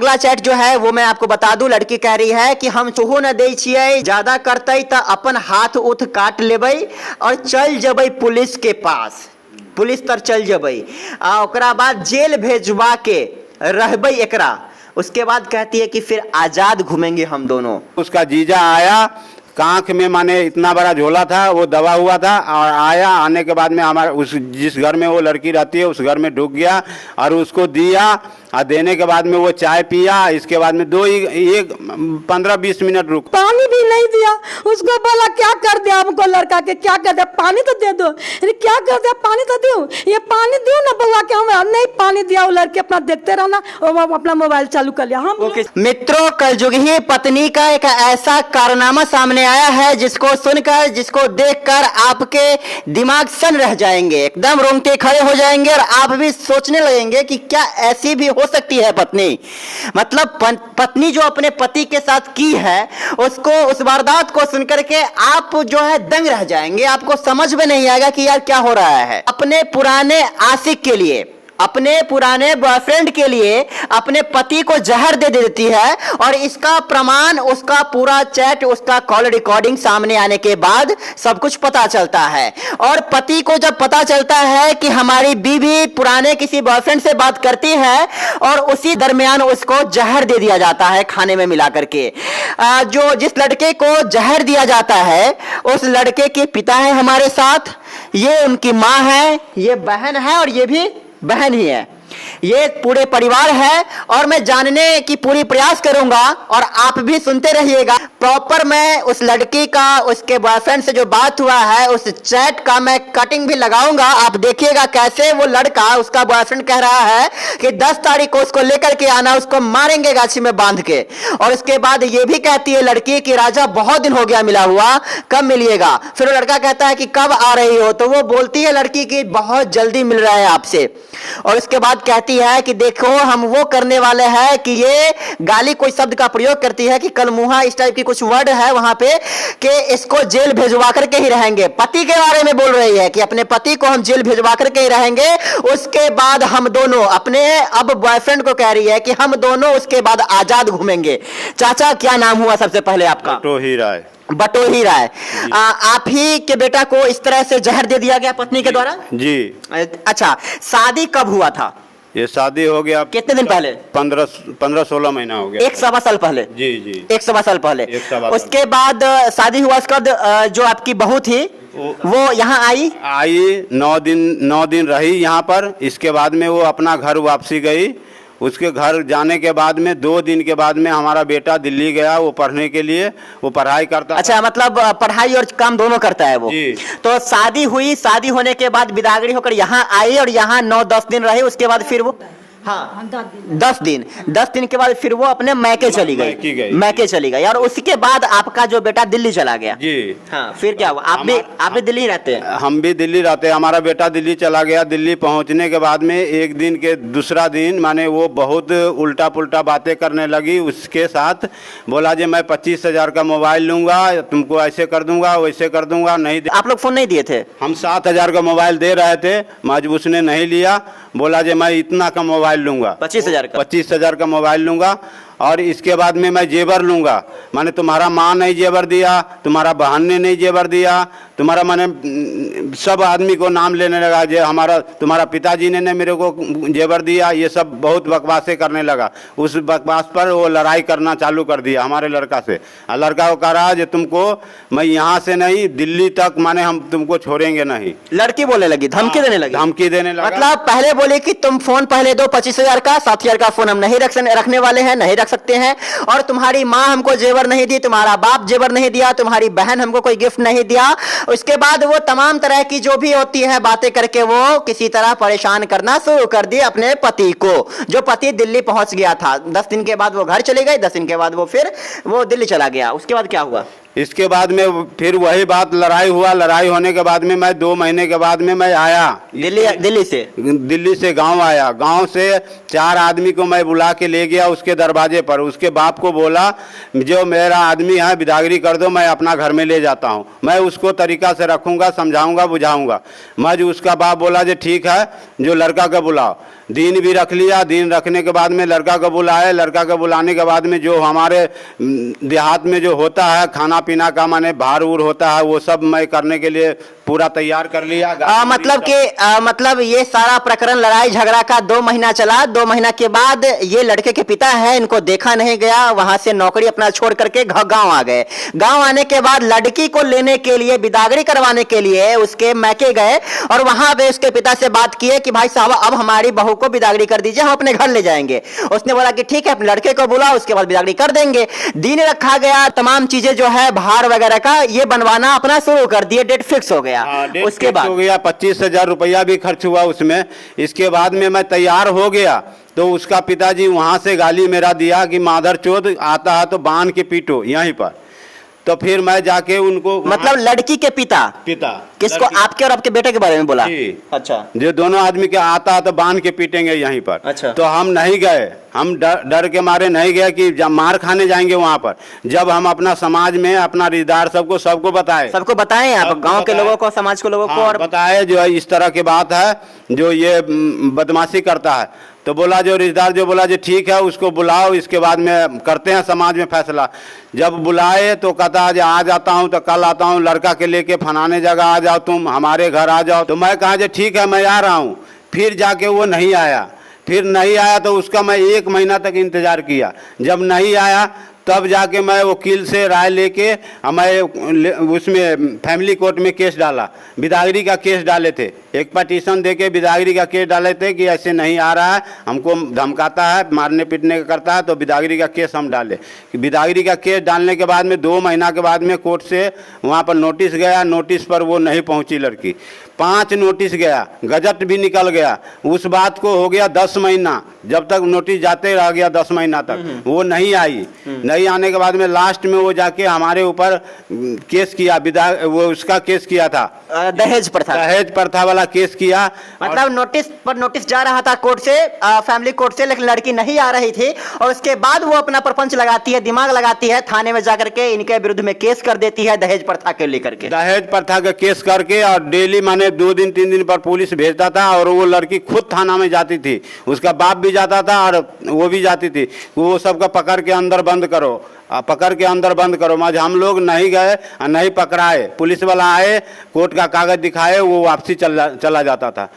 अगला चैट जो है वो मैं आपको बता दूं, लड़की कह रही है कि हम चूहो न दे छिए, ज्यादा करते तो अपन हाथ उठ काट लेबै और चल जबै पुलिस के पास, पुलिस तर चल जबै, ओकरा बाद जेल भेजवा के रहबै एकरा। उसके बाद कहती है कि फिर आजाद घूमेंगे हम दोनों। उसका जीजा आया, कांख में माने इतना बड़ा झोला था, वो दबा हुआ था, और आया, आने के बाद में हमारा उस जिस घर में वो लड़की रहती है उस घर में ढुक गया और उसको दिया, और देने के बाद में वो चाय पिया। इसके बाद में 15-20 मिनट रुक, पानी भी नहीं दिया उसको, बोला क्या कर दिया हमको लड़का के, क्या कर दिया, पानी तो दे दो, क्या कर दिया, पानी तो दो, ये पानी दो ना बउआ के, हम नहीं पानी दिया। वो लड़के अपना देखते रहना और अपना मोबाइल चालू कर लिया। हम मित्रों, कलजुगी पत्नी का एक ऐसा कारनामा सामने आया है जिसको सुनकर, जिसको देखकर आपके दिमाग सन रह जाएंगे, एकदम रोंगटे खड़े हो जाएंगे और आप भी सोचने लगेंगे कि क्या ऐसी भी हो सकती है पत्नी। मतलब पत्नी जो अपने पति के साथ की है उसको, उस वारदात को सुनकर के आप जो है दंग रह जाएंगे, आपको समझ में नहीं आएगा कि यार क्या हो रहा है। अपने पुराने आशिक के लिए, अपने पुराने बॉयफ्रेंड के लिए अपने पति को जहर दे देती है, और इसका प्रमाण उसका पूरा चैट, उसका कॉल रिकॉर्डिंग सामने आने के बाद सब कुछ पता चलता है। और पति को जब पता चलता है कि हमारी बीवी पुराने किसी बॉयफ्रेंड से बात करती है, और उसी दरमियान उसको जहर दे दिया जाता है खाने में मिला करके। जो जिस लड़के को जहर दिया जाता है उस लड़के के पिता है हमारे साथ, ये उनकी माँ है, ये बहन है और ये भी बहन ही है, ये पूरे परिवार है। और मैं जानने की पूरी प्रयास करूंगा और आप भी सुनते रहिएगा। प्रॉपर मैं उस लड़की का, उसके बॉयफ्रेंड से जो बात हुआ है उस चैट का मैं कटिंग भी लगाऊंगा, आप देखिएगा कैसे वो लड़का, उसका बॉयफ्रेंड कह रहा है कि 10 तारीख को उसको लेकर के आना, उसको मारेंगे गाछी में बांध के। और उसके बाद ये भी कहती है लड़की कि राजा बहुत दिन हो गया मिला हुआ, कब मिलिएगा। फिर वो लड़का कहता है कि कब आ रही हो, तो वो बोलती है लड़की कि बहुत जल्दी मिल रहा है आपसे। और उसके बाद कहती है कि देखो हम वो करने वाले हैं कि ये गाली कोई शब्द का प्रयोग करती है कि कल मुहा, इस टाइप की कुछ वर्ड है वहां पे, कि इसको जेल भेजवा करके ही रहेंगे। पति के बारे में बोल रही है कि अपने पति को हम जेल भेजवा करके ही रहेंगे, उसके बाद हम दोनों, अपने अब बॉयफ्रेंड को कह रही है कि हम दोनों उसके बाद आजाद घूमेंगे। चाचा क्या नाम हुआ सबसे पहले आपका? बटोही राय। बटोही राय। आप ही के बेटा को इस तरह से जहर दे दिया गया पत्नी के द्वारा? जी। अच्छा, शादी कब हुआ था? ये शादी हो गया कितने दिन पहले? 15-16 महीना हो गया। 1 सवा साल पहले? जी जी, 1 सवा साल पहले। 1 सवा साल। उसके बाद शादी हुआ, उसके बाद जो आपकी बहू थी वो यहाँ आई 9 दिन रही यहाँ पर। इसके बाद में वो अपना घर वापसी गई। उसके घर जाने के बाद में 2 दिन के बाद में हमारा बेटा दिल्ली गया वो पढ़ने के लिए, वो पढ़ाई करता। अच्छा, मतलब पढ़ाई और काम दोनों करता है वो जी। तो शादी हुई, शादी होने के बाद बिदागड़ी होकर यहाँ आई और यहाँ 9-10 दिन रहे। उसके बाद फिर वो, हाँ 10 दिन के बाद फिर वो अपने मैके चली गई, मैके चली गई। और उसके बाद आपका जो बेटा दिल्ली चला गया? जी हाँ, फिर क्या हुआ? आप भी दिल्ली रहते हैं? हम भी दिल्ली रहते हैं। हमारा बेटा दिल्ली चला गया। दिल्ली पहुंचने के बाद में एक दिन के दूसरा दिन माने वो बहुत उल्टा पुल्टा बातें करने लगी उसके साथ। बोला जी मैं 25,000 का मोबाइल लूंगा, तुमको ऐसे कर दूंगा, वैसे कर दूंगा। नहीं, आप लोग फोन नहीं दिए थे? हम 7,000 का मोबाइल दे रहे थे, मज उसने नहीं लिया। बोला जी मैं इतना का मोबाइल लूंगा, 25,000 का मोबाइल लूंगा, और इसके बाद में मैं जेवर लूंगा। माने तुम्हारा माँ नहीं जेवर दिया, तुम्हारा बहन ने नहीं जेवर दिया, तुम्हारा माने सब आदमी को नाम लेने लगा, जे हमारा तुम्हारा पिताजी ने मेरे को जेवर दिया। ये सब बहुत बकवासें करने लगा। उस बकवास पर वो लड़ाई करना चालू कर दिया हमारे लड़का से। लड़का को कह रहा जे तुमको मैं यहाँ से नहीं दिल्ली तक माने हम तुमको छोड़ेंगे नहीं। लड़की बोलने लगी, धमकी देने लगी? धमकी देने लगा। मतलब पहले बोले कि तुम फोन पहले दो 25,000 का, 7,000 का फोन हम नहीं रखने वाले हैं, नहीं रख सकते हैं। और तुम्हारी माँ हमको जेवर नहीं दी, तुम्हारा बाप जेवर नहीं दिया, तुम्हारी बहन हमको कोई गिफ्ट नहीं दिया। उसके बाद वो तमाम तरह की जो भी होती है बातें करके वो किसी तरह परेशान करना शुरू कर दी अपने पति को, जो पति दिल्ली पहुंच गया था। 10 दिन के बाद वो घर चले गए, 10 दिन के बाद वो फिर वो दिल्ली चला गया। उसके बाद क्या हुआ? इसके बाद में फिर वही बात, लड़ाई हुआ। लड़ाई होने के बाद में मैं 2 महीने के बाद में मैं आया दिल्ली से गांव आया। गांव से 4 आदमी को मैं बुला के ले गया उसके दरवाजे पर। उसके बाप को बोला जो मेरा आदमी है बिदागरी कर दो, मैं अपना घर में ले जाता हूं, मैं उसको तरीका से रखूंगा, समझाऊंगा, बुझाऊंगा। मैं उसका बाप बोला जो ठीक है, जो लड़का का बुलाओ। दिन भी रख लिया। दिन रखने के बाद में लड़का को बुलाया। लड़का को बुलाने के बाद में जो हमारे देहात में जो होता है खाना पीना का माने भार उर होता है वो सब मैं करने के लिए पूरा तैयार कर लिया। मतलब ये सारा प्रकरण लड़ाई झगड़ा का 2 महीना चला। 2 महीना के बाद ये लड़के के पिता है, इनको देखा नहीं गया, वहां से नौकरी अपना छोड़ करके गांव आ गए। गांव आने के बाद लड़की को लेने के लिए, बिदागरी करवाने के लिए उसके मैके गए और वहां पे उसके पिता से बात किए कि भाई साहब अब हमारी बहू को बिदागरी कर दीजिए, हम अपने घर ले जाएंगे। उसने बोला कि ठीक है, लड़के को बुला, उसके बाद बिदागरी कर देंगे। दिन रखा गया, तमाम चीजें जो है भार वगैरह का ये बनवाना अपना शुरू कर दिए, डेट फिक्स हो गया। उसके बाद हो गया 25,000 रुपया भी खर्च हुआ उसमें। इसके बाद में मैं तैयार हो गया तो उसका पिताजी वहां से गाली मेरा दिया कि मादर चोद आता है तो बांध के पीटो यहीं पर। तो फिर मैं जाके उनको मतलब लड़की के पिता किसको, आपके और आपके बेटे के बारे में बोला? अच्छा, जो दोनों आदमी के आता है तो बांध के पीटेंगे यहीं पर। अच्छा। तो हम नहीं गए, हम डर के मारे नहीं गए कि जब मार खाने जाएंगे वहां पर। जब हम अपना समाज में अपना रिश्तेदार सबको बताए आप गांव के लोगों को, समाज के लोगों को और बताए जो इस तरह की बात है जो ये बदमाशी करता है। तो बोला जो रिश्तेदार जो बोला जो ठीक है उसको बुलाओ, इसके बाद में करते हैं समाज में फैसला। जब बुलाए तो कहता है आज आता हूँ तो कल आता हूँ, लड़का के लेके फलाने जगह आ जाओ, तुम हमारे घर आ जाओ। तो मैं कहा जो ठीक है मैं आ रहा हूँ। फिर जाके वो नहीं आया। फिर नहीं आया तो उसका मैं 1 महीना तक इंतजार किया। जब नहीं आया तब जाके मैं वकील से राय लेके मैं उसमें फैमिली कोर्ट में केस डाला। बिदागरी का केस डाले थे, एक पटिशन देके बिदागरी का केस डाले थे कि ऐसे नहीं आ रहा है, हमको धमकाता है, मारने पीटने का करता है, तो बिदागरी का केस हम डाले। बिदागरी का केस डालने के बाद में 2 महीना के बाद में कोर्ट से वहाँ पर नोटिस गया। नोटिस पर वो नहीं पहुँची लड़की। 5 नोटिस गया, गजट भी निकल गया। उस बात को हो गया 10 महीना, जब तक नोटिस जाते रह गया 10 महीना तक वो नहीं आई। नहीं आने के बाद में लास्ट में वो जाके हमारे ऊपर केस किया, वो उसका केस किया था दहेज प्रथा वाला केस किया। मतलब नोटिस पर नोटिस जा रहा था कोर्ट से, फैमिली कोर्ट से, लेकिन लड़की नहीं आ रही थी और उसके बाद वो अपना प्रपंच लगाती है, दिमाग लगाती है, थाने में जाकर के इनके विरुद्ध में केस कर देती है दहेज प्रथा के लेकर के। दहेज प्रथा का केस करके और डेली माने 2 दिन 3 दिन पर पुलिस भेजता था और वो लड़की खुद थाना में जाती थी, उसका बाप भी जाता था और वो भी जाती थी। वो सबका पकड़ के अंदर बंद करो, पकड़ के अंदर बंद करो। आज हम लोग नहीं गए, नहीं पकड़ाए, पुलिस वाला आए, कोर्ट का कागज दिखाए, वो वापसी चला जाता था।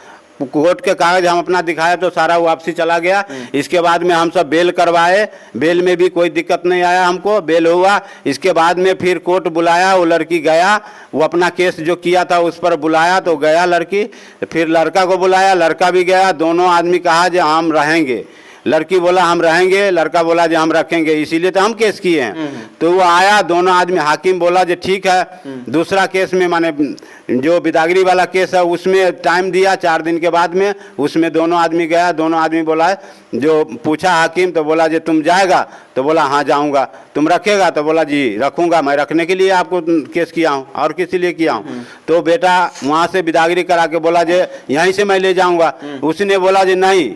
कोर्ट के कागज हम अपना दिखाए तो सारा वापसी चला गया। इसके बाद में हम सब बेल करवाए, बेल में भी कोई दिक्कत नहीं आया, हमको बेल हुआ। इसके बाद में फिर कोर्ट बुलाया, वो लड़की गया, वो अपना केस जो किया था उस पर बुलाया तो गया लड़की। फिर लड़का को बुलाया, लड़का भी गया। दोनों आदमी कहा जो हम रहेंगे, लड़की बोला हम रहेंगे, लड़का बोला जो हम रखेंगे, इसीलिए तो हम केस किए हैं। तो वो आया, दोनों आदमी, हाकिम बोला जो ठीक है। दूसरा केस में माने जो बिदागरी वाला केस है उसमें टाइम दिया 4 दिन के बाद में, उसमें दोनों आदमी गया। दोनों आदमी बोला, जो पूछा हाकिम तो बोला जो तुम जाएगा, तो बोला हाँ जाऊंगा। तुम रखेगा, तो बोला जी रखूंगा, मैं रखने के लिए आपको केस किया हूँ और किसी लिए किया हूँ। तो बेटा वहाँ से बिदागरी करा के बोला जो यहीं से मैं ले जाऊंगा। उसने बोला जो नहीं,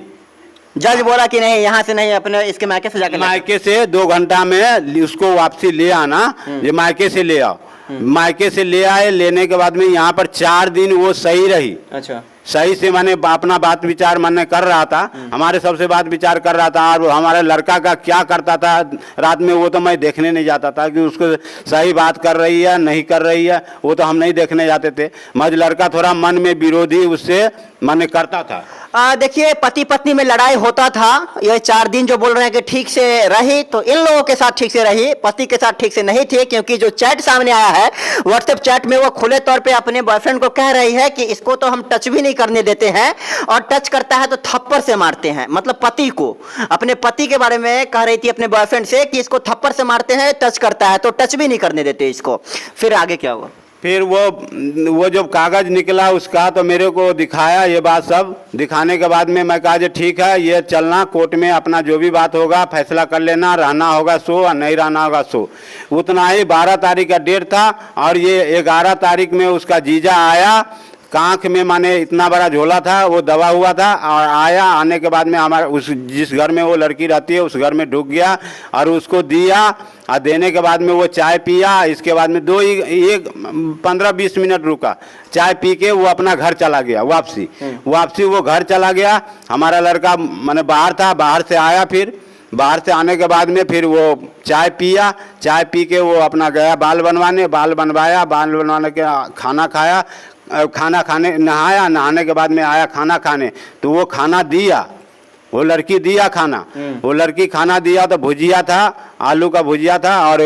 जज बोला कि नहीं यहाँ से नहीं, अपने इसके मायके से जाकर, मायके से 2 घंटा में उसको वापसी ले आना, ये मायके से ले आओ। मायके से ले आए, लेने के बाद में यहाँ पर 4 दिन वो सही रही। अच्छा, सही से माने अपना बात विचार माने कर रहा था, हमारे सबसे बात विचार कर रहा था। और हमारे लड़का का क्या करता था रात में वो तो मैं देखने नहीं जाता था कि उसको सही बात कर रही है नहीं कर रही है, वो तो हम नहीं देखने जाते थे। मज लड़का थोड़ा मन में विरोधी उससे माने करता था। देखिए पति पत्नी में लड़ाई होता था। ये 4 दिन जो बोल रहे हैं कि ठीक से रही, तो इन लोगों के साथ ठीक से रही, पति के साथ ठीक से नहीं थे। क्योंकि जो चैट सामने आया है व्हाट्सएप चैट में, वो खुले तौर पे अपने बॉयफ्रेंड को कह रही है कि इसको तो हम टच भी नहीं करने देते हैं, और टच करता है तो थप्पड़ से मारते हैं। मतलब पति को, अपने पति के बारे में कह रही थी अपने बॉयफ्रेंड से कि इसको थप्पड़ से मारते हैं, टच करता है तो टच भी नहीं करने देते इसको। फिर आगे क्या हुआ? फिर वो जब कागज निकला उसका तो मेरे को दिखाया, ये बात सब दिखाने के बाद में मैं कहा जो ठीक है, ये चलना कोर्ट में, अपना जो भी बात होगा फैसला कर लेना, रहना होगा सो और नहीं रहना होगा सो। उतना ही 12 तारीख का डेट था और ये 11 तारीख में उसका जीजा आया कांख में माने इतना बड़ा झोला था, वो दबा हुआ था। और आने के बाद में हमारा उस जिस घर में वो लड़की रहती है उस घर में ढुक गया और उसको दिया। और देने के बाद में वो चाय पिया। इसके बाद में 15-20 मिनट रुका, चाय पी के वो अपना घर चला गया वापसी वो घर चला गया। हमारा लड़का माने बाहर था, बाहर से आया, फिर बाहर से आने के बाद में फिर वो चाय पिया, चाय पी के वो अपना गया बाल बनवाने, बाल बनवाया, बाल बनवाने के खाना खाया, खाना खाने नहाया, नहाने के बाद में आया खाना खाने। तो वो खाना दिया, वो लड़की दिया खाना, वो लड़की खाना दिया तो भुजिया था, आलू का भुजिया था और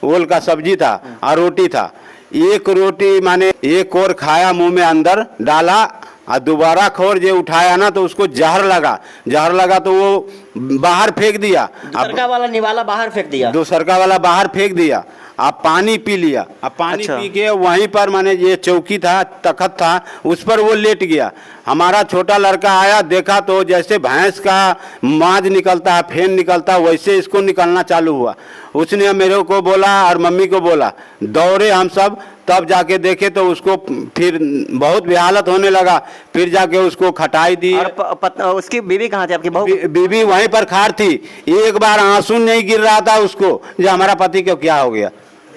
ओल का सब्जी था और रोटी था। एक रोटी माने एक और खाया, मुंह में अंदर डाला और दोबारा खोर जो उठाया ना तो उसको जहर लगा तो वो बाहर फेंक दिया। सरका वाला निवाला बाहर फेंक दिया, दूसरका वाला बाहर फेंक दिया। आप पानी पी लिया, अब पानी पी के वहीं पर माने ये चौकी था, तखत था, उस पर वो लेट गया। हमारा छोटा लड़का आया, देखा तो जैसे भैंस का मांज निकलता है, फेन निकलता है, वैसे इसको निकलना चालू हुआ। उसने मेरे को बोला और मम्मी को बोला, दौड़े हम सब, तब जाके देखे तो उसको फिर बहुत बेहालत होने लगा। फिर जाके उसको खटाई दी। और उसकी बीवी कहाँ थी, आपकी बहू? बीवी वहीं पर खाड़ थी। एक बार आंसू नहीं गिर रहा था उसको, जो हमारा पति को क्या हो गया।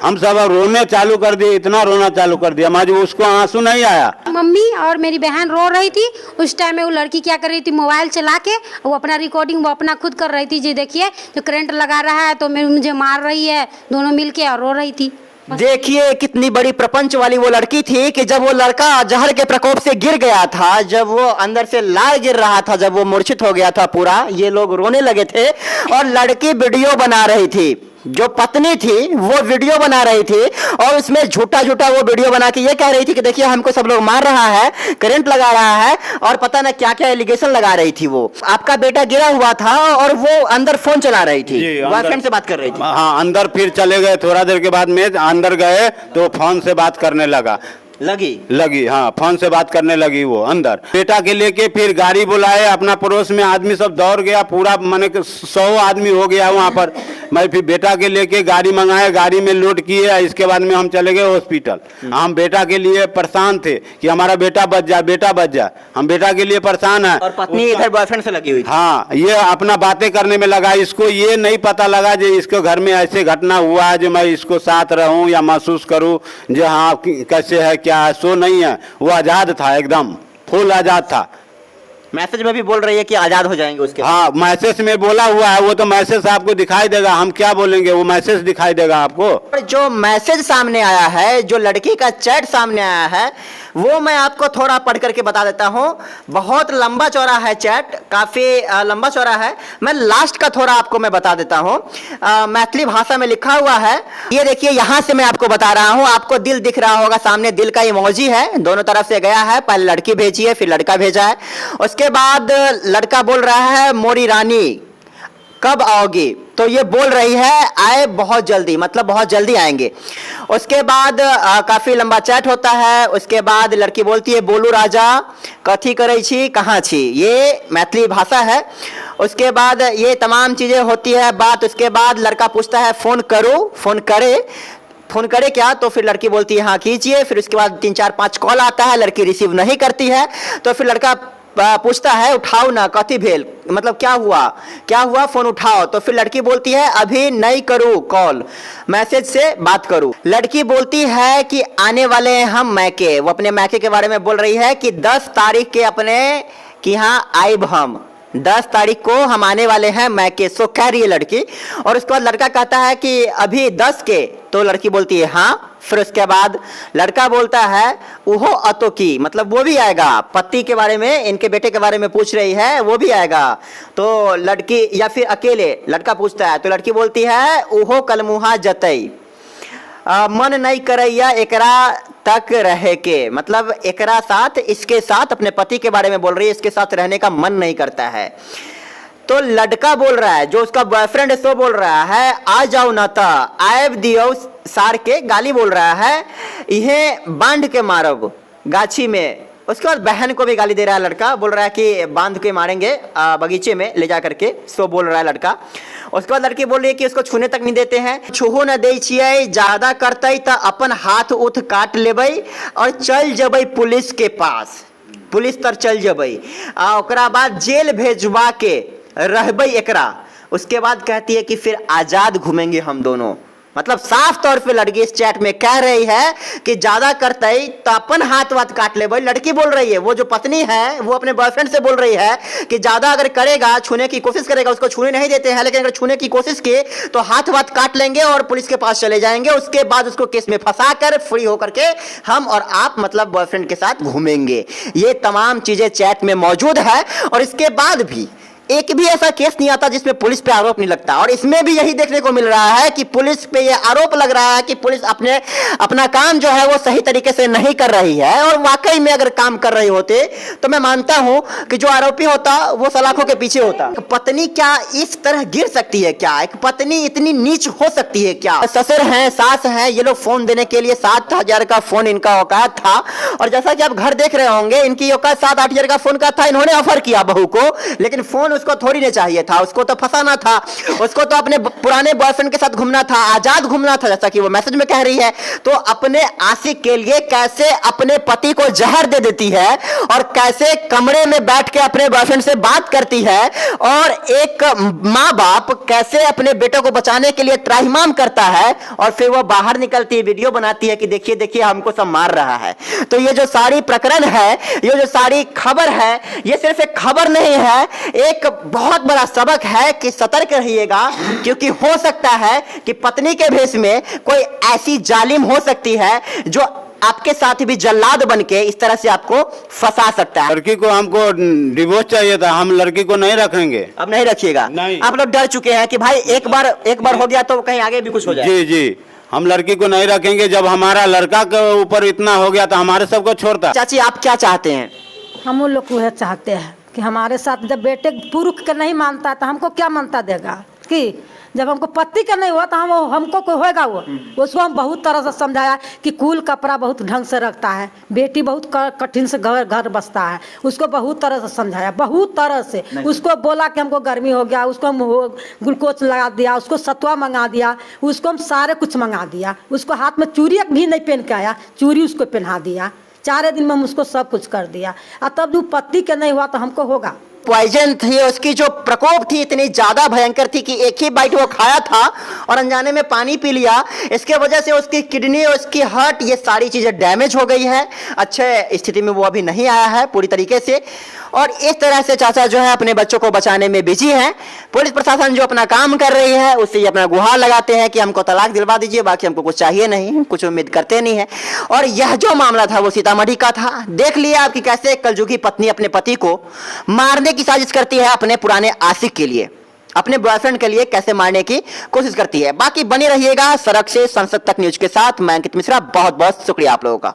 हम सब रोने चालू कर दिए, इतना रोना चालू कर दिया, माँ उसको आंसू नहीं आया। मम्मी और मेरी बहन रो रही थी। उस टाइम में वो लड़की क्या कर रही थी, मोबाइल चला के वो अपना रिकॉर्डिंग वो अपना खुद कर रही थी। जी देखिए, जो करंट लगा रहा है तो मुझे मार रही है, दोनों मिलके और रो रही थी। देखिए कितनी बड़ी प्रपंच वाली वो लड़की थी कि जब वो लड़का जहर के प्रकोप से गिर गया था, जब वो अंदर से लाल गिर रहा था, जब वो मूर्छित हो गया था पूरा, ये लोग रोने लगे थे और लड़की वीडियो बना रही थी। जो पत्नी थी वो वीडियो बना रही थी और उसमें झूठा वो वीडियो बना के ये कह रही थी कि देखिए हमको सब लोग मार रहा है, करंट लगा रहा है और पता ना क्या क्या एलिगेशन लगा रही थी। वो आपका बेटा गिरा हुआ था और वो अंदर फोन चला रही थी, बॉयफ्रेंड से बात कर रही थी। हाँ, अंदर फिर चले गए, थोड़ा देर के बाद में अंदर गए तो फोन से बात करने लगी। हाँ, फोन से बात करने लगी वो अंदर। बेटा के लेके फिर गाड़ी बुलाए, अपना पड़ोस में आदमी सब दौड़ गया, पूरा माने 100 आदमी हो गया वहाँ पर। मैं फिर बेटा के लेके गाड़ी मंगाए, गाड़ी में लोड किए। इसके बाद में हम चले गए हॉस्पिटल। हम बेटा के लिए परेशान थे कि हमारा बेटा बच जाए, हम बेटा के लिए परेशान है। और पत्नी इधर बॉयफ्रेंड से लगी हुई थी। हाँ, ये अपना बातें करने में लगा। इसको ये नहीं पता लगा जो इसको घर में ऐसे घटना हुआ है जो मैं इसको साथ रहूं या महसूस करूं जो हाँ कैसे है क्या है। सो नहीं है, वो आजाद था, एकदम फुल आजाद था। मैसेज में भी बोल रही है कि आजाद हो जाएंगे उसके। हाँ, मैसेज में बोला हुआ है, वो तो मैसेज आपको दिखाई देगा, हम क्या बोलेंगे, वो मैसेज दिखाई देगा आपको। जो मैसेज सामने आया है, जो लड़की का चैट सामने आया है, वो मैं आपको थोड़ा पढ़ करके बता देता हूँ। बहुत लंबा चौड़ा है चैट, काफी लंबा चौड़ा है। मैं लास्ट का थोड़ा आपको मैं बता देता हूँ। मैथिली भाषा में लिखा हुआ है, ये देखिए, यहाँ से मैं आपको बता रहा हूँ। आपको दिल दिख रहा होगा, सामने दिल का इमोजी है, दोनों तरफ से गया है। पहले लड़की भेजी है, फिर लड़का भेजा है। उसके बाद लड़का बोल रहा है, मोरी रानी कब आओगी? तो ये बोल रही है आए बहुत जल्दी, मतलब बहुत जल्दी आएंगे। उसके बाद काफी लंबा चैट होता है। उसके बाद लड़की बोलती है, बोलू राजा कथी करे छी, कहाँ छी, ये मैथिली भाषा है। उसके बाद ये तमाम चीजें होती है बात। उसके बाद लड़का पूछता है, फोन करो, फोन करे क्या? तो फिर लड़की बोलती है हाँ कीजिए। फिर उसके बाद 3-4-5 कॉल आता है, लड़की रिसीव नहीं करती है। तो फिर लड़का पूछता है, उठाओ ना, कथी भेल, मतलब क्या हुआ, फोन उठाओ। तो फिर लड़की बोलती है, अभी नहीं करूँ कॉल, मैसेज से बात करूँ। लड़की बोलती है कि आने वाले हैं हम मैके। वो अपने मैके के बारे में बोल रही है कि 10 तारीख के अपने कि हाँ आइब हम, 10 तारीख को हम आने वाले हैं मैके, सो कह रही है लड़की। और उसके बाद लड़का कहता है कि अभी 10 के? तो लड़की बोलती है हाँ। फिर उसके बाद लड़का बोलता है, उहो अतो की, मतलब वो भी आएगा, पति के बारे में, इनके बेटे के बारे में पूछ रही है, वो भी आएगा। तो लड़की, या फिर अकेले, लड़का पूछता है। तो लड़की बोलती है, उहो कलमुहा जतई, मन नहीं करैया एकरा तक रहे के, मतलब एकरा साथ, इसके साथ, अपने पति के बारे में बोल रही है, इसके साथ रहने का मन नहीं करता है। तो लड़का बोल रहा है, जो उसका बॉयफ्रेंड है, सो बोल रहा है, आ जाओ ना ता, आयब दियो सार के, गाली बोल रहा है, इहे बांध के मारब गाछी में। उसके बाद बहन को भी गाली दे रहा है लड़का, बोल रहा है कि बांध के मारेंगे बगीचे में ले जा करके, सो बोल रहा है लड़का। उसके बाद लड़की बोल रही है कि उसको छूने तक नहीं देते हैं। छूहो न दै छियै, ज्यादा करते तो अपन हाथ उथ काट लेबै और चल जेबै पुलिस के पास, पुलिस तर चल जेबै आ ओकरा बाद जेल भेजवा के रहबै एकरा। उसके बाद कहती है कि फिर आजाद घूमेंगे हम दोनों। मतलब साफ तौर पे लड़की इस चैट में कह रही है कि ज्यादा करते तो अपन हाथ वाथ काट ले। भाई लड़की बोल रही है, वो जो पत्नी है वो अपने बॉयफ्रेंड से बोल रही है कि ज्यादा अगर करेगा, छूने की कोशिश करेगा, उसको छूने नहीं देते हैं, लेकिन अगर छूने की कोशिश की तो हाथ वाथ काट लेंगे और पुलिस के पास चले जाएंगे। उसके बाद उसको केस में फंसा कर फ्री होकर के हम और आप मतलब बॉयफ्रेंड के साथ घूमेंगे। ये तमाम चीजें चैट में मौजूद है और इसके बाद भी एक भी ऐसा केस नहीं आता जिसमें पुलिस पे आरोप नहीं लगता। और इसमें भी यही देखने को मिल रहा है कि पुलिस पे ये आरोप लग रहा है कि पुलिस अपना काम जो है वो सही तरीके से नहीं कर रही है। और वाकई में अगर काम कर रही होते तो मैं मानता हूं कि जो आरोपी होता वो सलाखों के पीछे होता। पत्नी क्या इस तरह गिर सकती है? क्या एक पत्नी इतनी नीच हो सकती है? क्या ससुर हैं, सास हैं, ये लोग फोन देने के लिए 7,000 का फोन इनका औकात था। और जैसा कि आप घर देख रहे होंगे, इनकी औकात 7-8 हजार का फोन का था। इन्होंने ऑफर किया बहू को, लेकिन फोन उसको थोड़ी नहीं चाहिए था, उसको तो फंसाना था, उसको तो अपने पुराने बॉयफ्रेंड के साथ घूमना था, आजाद घूमना था, जैसा कि वो मैसेज में कह रही है। तो अपने आशिक के लिए कैसे अपने पति को जहर दे देती है और कैसे कमरे में बैठ के अपने बॉयफ्रेंड से बात करती है। और एक माँ बाप कैसे अपने बेटे को बचाने के लिए त्राहिमाम करता है और फिर वो बाहर निकलती है, वीडियो बनाती है कि देखिए देखिए हमको सब मार रहा है। तो ये जो सारी प्रकरण है, ये जो सारी खबर है, ये सिर्फ एक खबर नहीं है, एक बहुत बड़ा सबक है कि सतर्क रहिएगा, क्योंकि हो सकता है कि पत्नी के भेष में कोई ऐसी जालिम हो सकती है जो आपके साथ भी जल्लाद बन के इस तरह से आपको फंसा सकता है। लड़की को हमको डिवोर्स चाहिए था, हम लड़की को नहीं रखेंगे। अब नहीं रखिएगा? नहीं। आप लोग डर चुके हैं कि भाई एक बार हो गया तो कहीं आगे भी कुछ हो जाए। जी जी, हम लड़की को नहीं रखेंगे। जब हमारा लड़का के ऊपर इतना हो गया तो हमारे सबको छोड़ता। चाची आप क्या चाहते हैं? हम उन लोग को यह चाहते हैं कि हमारे साथ जब बेटे पुरुष के नहीं मानता तो हमको क्या मानता देगा? कि जब हमको पति का नहीं हुआ तो हमको कोई होएगा? वो उसको हम बहुत तरह से समझाया कि कुल कपड़ा बहुत ढंग से रखता है, बेटी बहुत कठिन से घर बसता है, उसको बहुत तरह से समझाया, बहुत तरह से उसको बोला कि हमको गर्मी हो गया, उसको हम ग्लूकोज लगा दिया, उसको सतुआ मंगा दिया, उसको हम सारे कुछ मंगा दिया, उसको हाथ में चूड़ी भी नहीं पहन के आया, चूड़ी उसको पहना दिया, 4 दिन में हम उसको सब कुछ कर दिया। और तब जो पति के नहीं हुआ तो हमको होगा? पॉइजन थी, उसकी जो प्रकोप थी इतनी ज्यादा भयंकर थी कि एक ही बाइट वो खाया था और अनजाने में पानी पी लिया। इसके वजह से उसकी किडनी, उसकी हार्ट, ये सारी चीजें डैमेज हो गई है। अच्छे स्थिति में वो अभी नहीं आया है पूरी तरीके से। और इस तरह से चाचा जो है अपने बच्चों को बचाने में बिजी हैं। पुलिस प्रशासन जो अपना काम कर रही है उससे ये अपना गुहार लगाते हैं कि हमको तलाक दिलवा दीजिए, बाकी हमको कुछ चाहिए नहीं, कुछ उम्मीद करते नहीं है। और यह जो मामला था वो सीतामढ़ी का था। देख लिया आपकी कैसे कलजुगी पत्नी अपने पति को मारने की साजिश करती है अपने पुराने आशिक के लिए, अपने बॉयफ्रेंड के लिए कैसे मारने की कोशिश करती है। बाकी बने रहिएगा सड़क से संसद तक न्यूज के साथ। मैं अंकित मिश्रा, बहुत बहुत शुक्रिया आप लोगों का।